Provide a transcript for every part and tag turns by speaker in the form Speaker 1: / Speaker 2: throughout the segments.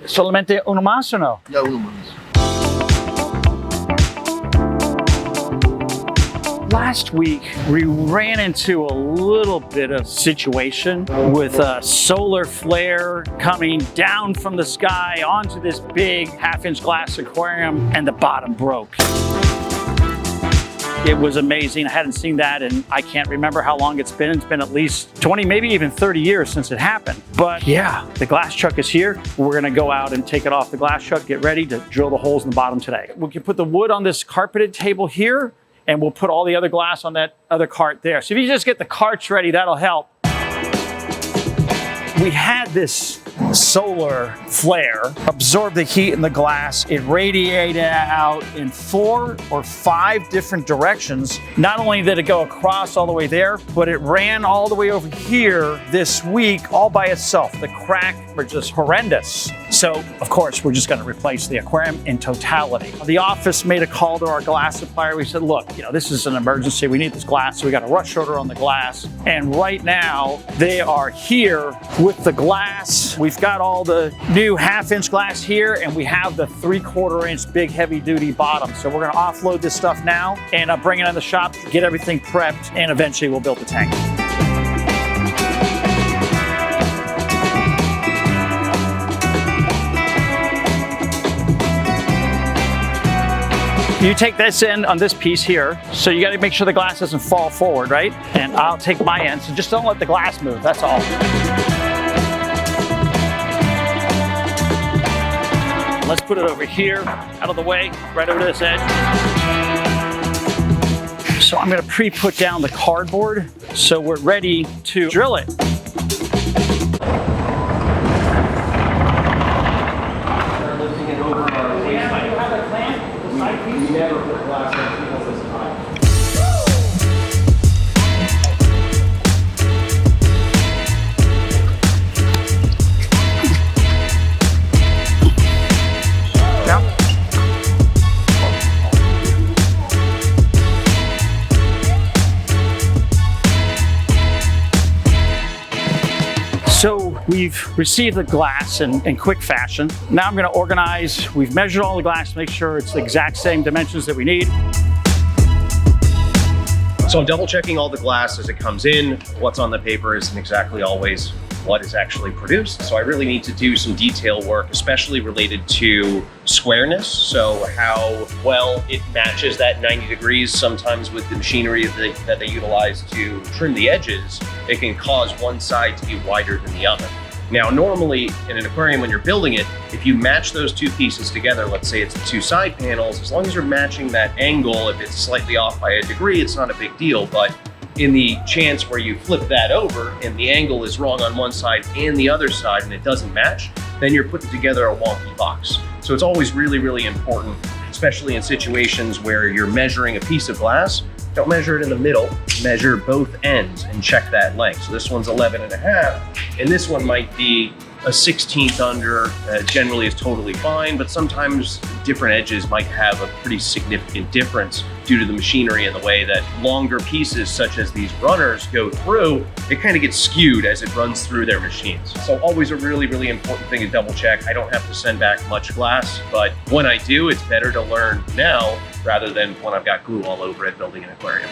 Speaker 1: Solamente uno más o no?
Speaker 2: Ya uno más.
Speaker 1: Last week, we ran into a little bit of situation with a solar flare coming down from the sky onto this big half-inch glass aquarium, and the bottom broke. It was amazing. I hadn't seen that, and I can't remember how long it's been. It's been at least 20, maybe even 30 years since it happened. But yeah, the glass truck is here. We're gonna go out and take it off the glass truck, get ready to drill the holes in the bottom today. We can put the wood on this carpeted table here, and we'll put all the other glass on that other cart there. So if you just get the carts ready, that'll help. We had this solar flare absorb the heat in the glass. It radiated out in 4 or 5 different directions. Not only did it go across all the way there, but it ran all the way over here this week all by itself. The cracks were just horrendous. So, of course, we're just gonna replace the aquarium in totality. The office made a call to our glass supplier. We said, look, this is an emergency. We need this glass, so we got a rush order on the glass. And right now, they are here with the glass. We've got all the new half-inch glass here, and we have the 3/4-inch big heavy-duty bottom. So we're gonna offload this stuff now and bring it in the shop, get everything prepped, and eventually we'll build the tank. You take this end on this piece here, so you gotta make sure the glass doesn't fall forward, right? And I'll take my end, so just don't let the glass move, that's all. Let's put it over here, out of the way, right over this edge. So I'm gonna pre-put down the cardboard, so we're ready to drill it.
Speaker 3: Never put glass on people this time.
Speaker 1: So we've received the glass in quick fashion. Now I'm gonna organize, we've measured all the glass to make sure it's the exact same dimensions that we need.
Speaker 3: So I'm double checking all the glass as it comes in. What's on the paper isn't exactly always what is actually produced. So I really need to do some detail work, especially related to squareness. So how well it matches that 90 degrees. Sometimes with the machinery that they utilize to trim the edges, it can cause one side to be wider than the other. Now, normally in an aquarium, when you're building it, if you match those two pieces together, let's say it's the 2 side panels, as long as you're matching that angle, if it's slightly off by a degree, it's not a big deal. But in the chance where you flip that over and the angle is wrong on one side and the other side and it doesn't match, then you're putting together a wonky box. So it's always really, really important, especially in situations where you're measuring a piece of glass. Don't measure it in the middle, measure both ends and check that length. So this one's 11.5, and this one might be a 1/16 under. Generally is totally fine, but sometimes different edges might have a pretty significant difference due to the machinery and the way that longer pieces such as these runners go through. It kind of gets skewed as it runs through their machines. So always a really, really important thing to double check. I don't have to send back much glass, but when I do, it's better to learn now rather than when I've got glue all over it building an aquarium.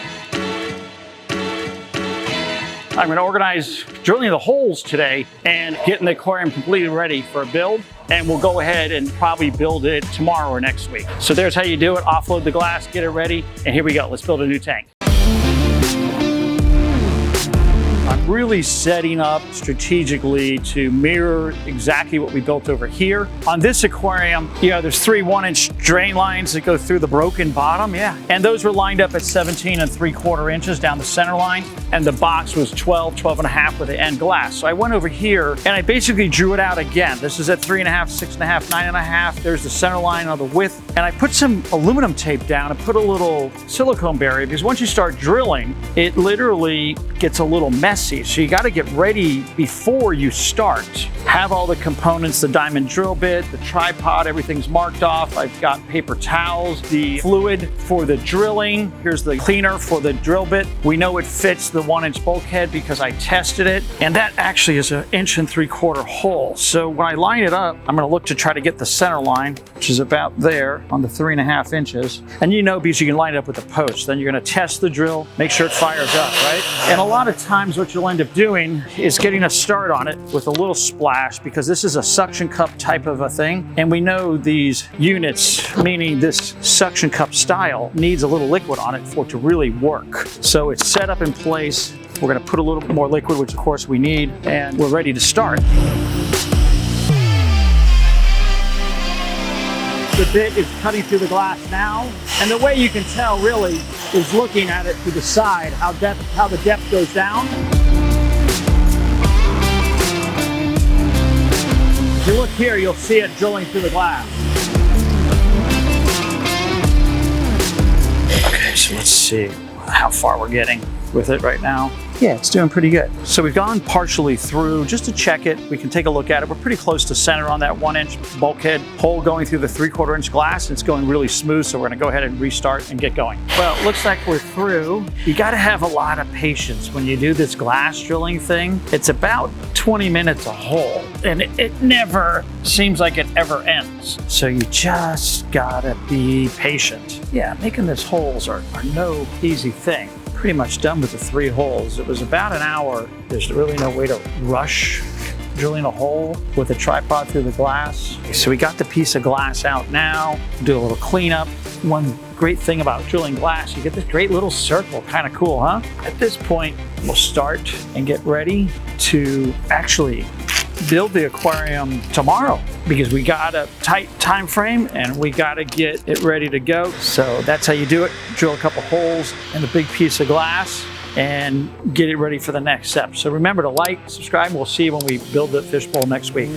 Speaker 1: I'm gonna organize drilling the holes today and getting the aquarium completely ready for a build. And we'll go ahead and probably build it tomorrow or next week. So there's how you do it. Offload the glass, get it ready, and here we go. Let's build a new tank. I'm really setting up strategically to mirror exactly what we built over here. On this aquarium, there's 3 1-inch drain lines that go through the broken bottom, and those were lined up at 17 3/4 inches down the center line, and the box was 12.5 with the end glass. So I went over here and I basically drew it out again. This is at 3.5, 6.5, 9.5. There's the center line on the width, and I put some aluminum tape down and put a little silicone barrier, because once you start drilling, it literally gets a little messy messy. So you got to get ready before you start. Have all the components, the diamond drill bit, the tripod, everything's marked off. I've got paper towels, the fluid for the drilling. Here's the cleaner for the drill bit. We know it fits the 1-inch bulkhead because I tested it. And that actually is an 1.75 inch hole. So when I line it up, I'm gonna look to try to get the center line, which is about there on the 3.5 inches. And you know, because you can line it up with a post, then you're gonna test the drill, make sure it fires up, right? And a lot of times what you'll end up doing is getting a start on it with a little splash, because this is a suction cup type of a thing. And we know these units, meaning this suction cup style, needs a little liquid on it for it to really work. So it's set up in place. We're gonna put a little bit more liquid, which of course we need, and we're ready to start. The bit is cutting through the glass now, and the way you can tell really is looking at it to the side, how the depth goes down. If you look here, you'll see it drilling through the glass. Okay, so let's see how far we're getting with it right now. Yeah, it's doing pretty good. So we've gone partially through just to check it. We can take a look at it. We're pretty close to center on that 1-inch bulkhead hole going through the 3/4 inch glass. It's going really smooth, so we're gonna go ahead and restart and get going. Well, it looks like we're through. You gotta have a lot of patience when you do this glass drilling thing. It's about 20 minutes a hole, and it never seems like it ever ends. So you just gotta be patient. Yeah, making these holes are no easy thing. Pretty much done with the 3 holes. It was about an hour. There's really no way to rush drilling a hole with a tripod through the glass. So we got the piece of glass out now. Do a little cleanup. One great thing about drilling glass, you get this great little circle. Kind of cool, huh? At this point, we'll start and get ready to actually build the aquarium tomorrow, because we got a tight time frame and we got to get it ready to go. So that's how you do it. Drill a couple holes in a big piece of glass and get it ready for the next step. So remember to like, subscribe, and we'll see you when we build the fishbowl next week.